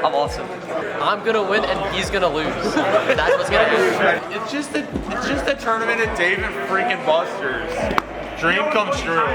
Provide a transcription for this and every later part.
I'm awesome. I'm gonna win and he's gonna lose. That's what's gonna happen. It's just a tournament of David freaking Buster's. Dream comes true.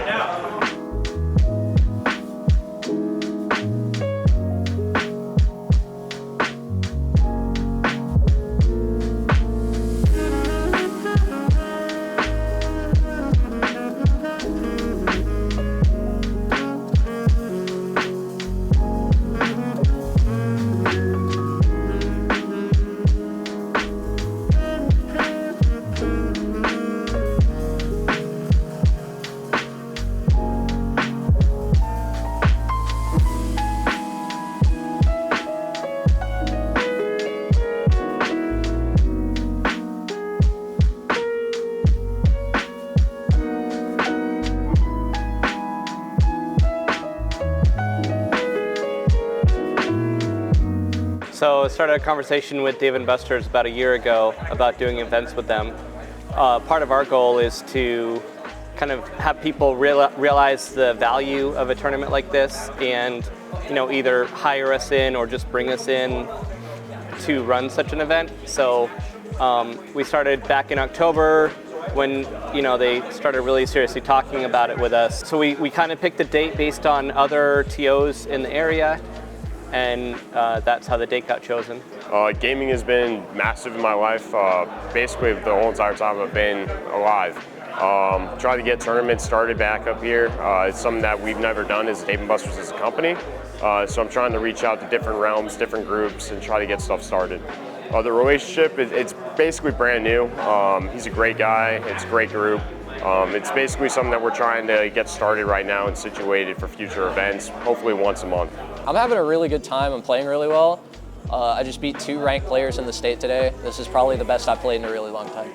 So I started a conversation with Dave & Buster's about a year ago about doing events with them. Part of our goal is to kind of have people realize the value of a tournament like this and either hire us in or just bring us in to run such an event. So we started back in October when they started really seriously talking about it with us. So we kind of picked a date based on other TOs in the area, and that's how the date got chosen. Gaming has been massive in my life, basically the whole entire time I've been alive. Trying to get tournaments started back up here. It's something that we've never done as Dave & Buster's as a company. So I'm trying to reach out to different realms, different groups, and try to get stuff started. The relationship, it's basically brand new. He's a great guy, it's a great group. It's basically something that we're trying to get started right now and situated for future events, hopefully once a month. I'm having a really good time. I'm playing really well. I just beat 2 ranked players in the state today. This is probably the best I've played in a really long time.